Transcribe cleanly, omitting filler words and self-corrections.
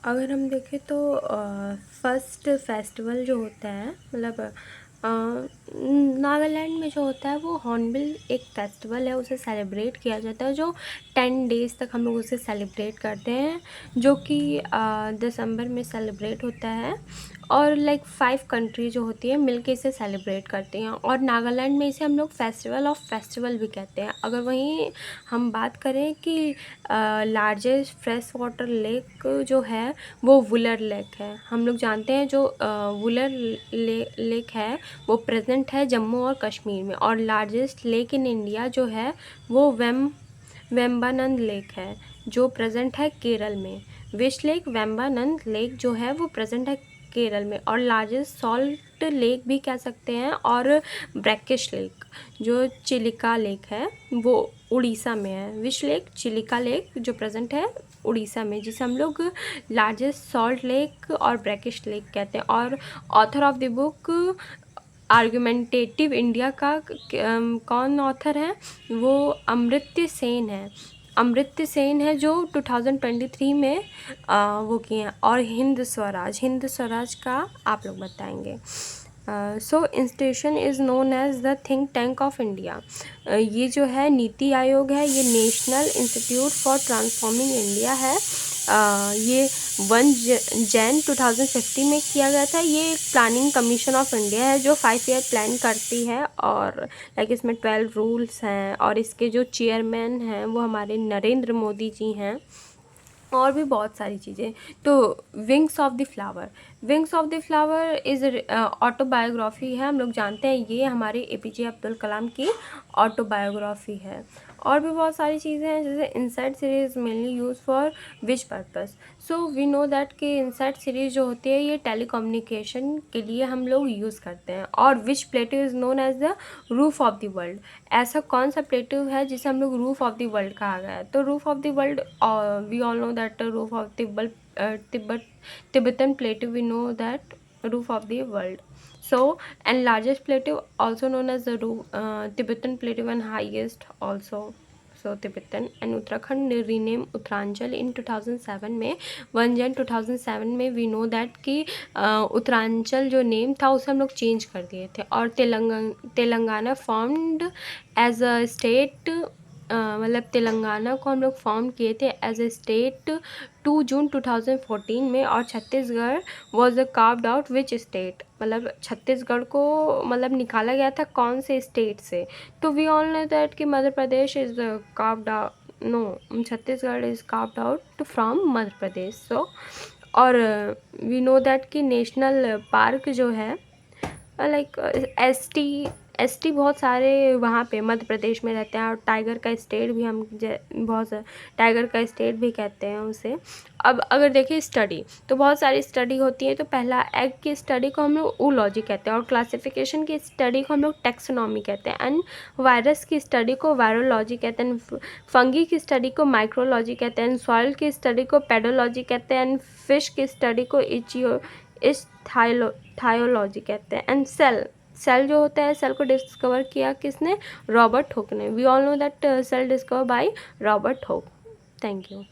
अगर हम देखें तो फर्स्ट फेस्टिवल जो होता है, मतलब नागालैंड में जो होता है वो हॉर्नबिल एक फेस्टिवल है, उसे सेलिब्रेट किया जाता है जो 10 डेज़ तक हम लोग उसे सेलिब्रेट करते हैं, जो कि दिसंबर में सेलिब्रेट होता है। और लाइक 5 कंट्री जो होती है मिलके इसे सेलिब्रेट करती हैं, और नागालैंड में इसे हम लोग फेस्टिवल ऑफ फेस्टिवल भी कहते हैं। अगर वहीं हम बात करें कि लार्जेस्ट फ्रेश वाटर लेक जो है वो वुलर लेक है। हम लोग जानते हैं जो वुलर लेक है वो प्रेजेंट है जम्मू और कश्मीर में, और लार्जेस्ट लेक इन इंडिया जो है वो वेम्बानंद लेक है जो प्रेजेंट है केरल में। विश लेक वेम्बानंद लेक जो है वो प्रेजेंट है केरल में, और लार्जेस्ट सॉल्ट लेक भी कह सकते हैं। और ब्रैकिश लेक जो चिलिका लेक है वो उड़ीसा में है। विश लेक, चिलिका लेक जो प्रेजेंट है उड़ीसा में, जिसे हम लोग लार्जेस्ट सॉल्ट लेक और ब्रैकिश लेक कहते हैं। और author of the book argumentative India का कौन ऑथर है? वो अमर्त्य सेन है। अमर्त्य सेन है जो 2023 में वो किए हैं। और हिंद स्वराज का आप लोग बताएंगे। So institution is known as the think tank of India. ये जो है नीति आयोग है, ये national institute for transforming India है। ये 1 जैन 2050 में किया गया था। ये एक प्लानिंग कमीशन ऑफ इंडिया है जो 5 ईयर प्लान करती है, और लाइक इसमें 12 रूल्स हैं, और इसके जो चेयरमैन हैं वो हमारे नरेंद्र मोदी जी हैं, और भी बहुत सारी चीज़ें। तो wings of the flower is autobiography है। हम लोग जानते हैं ये हमारे एपीजे अब्दुल कलाम की ऑटोबायोग्राफी है। और भी बहुत सारी चीज़ें हैं, जैसे insight series mainly use for which purpose. So we know that कि इनसाइट सीरीज़ जो होती है ये टेलीकम्युनिकेशन के लिए हम लोग यूज़ करते हैं। और which plateau is known as the roof of the world. ऐसा कौन सा प्लेटिव है जिसे हम लोग रूफ ऑफ द वर्ल्ड कहा गया है? तो roof of the world, we all know that roof of the Tibetan plateau, we know that roof of the world. So, and largest plateau also known as the Tibetan plateau, and highest also so Tibetan. And Uttarakhand renamed Uttaranchal in 2007 में 1 Jan 2007 में we know that कि उत्तरांचल जो name था उसे हम लोग change कर दिए थे। और Telangana formed as a state, मतलब तेलंगाना को हम लोग फॉर्म किए थे एज ए स्टेट 2 जून 2014 में। और Chhattisgarh was carved out which state, मतलब छत्तीसगढ़ को मतलब निकाला गया था कौन से स्टेट से? तो वी ऑल नो दैट कि Madhya Pradesh is carved out, no, Chhattisgarh is carved out from Madhya Pradesh. So और वी नो दैट कि नेशनल पार्क जो है लाइक एसटी बहुत सारे वहाँ पे मध्य प्रदेश में रहते हैं। और टाइगर का स्टेट भी हम बहुत सारे टाइगर का स्टेट भी कहते हैं उसे। अब अगर देखिए स्टडी, तो बहुत सारी स्टडी होती है। तो पहला एग की स्टडी को हम लोग ऊलॉजी कहते हैं, और क्लासिफिकेशन की स्टडी को हम लोग टेक्सोनॉमी कहते हैं, एंड वायरस की स्टडी को वायरोलॉजी कहते हैं, फंगी की स्टडी को माइक्रोलॉजी कहते हैं, सॉइल की स्टडी को पेडोलॉजी कहते हैं, एंड फिश की स्टडी को थायोलॉजी कहते हैं। एंड सेल जो होता है, सेल को डिस्कवर किया किसने? रॉबर्ट हुक ने। We all know that cell discover by Robert Hooke. Thank you.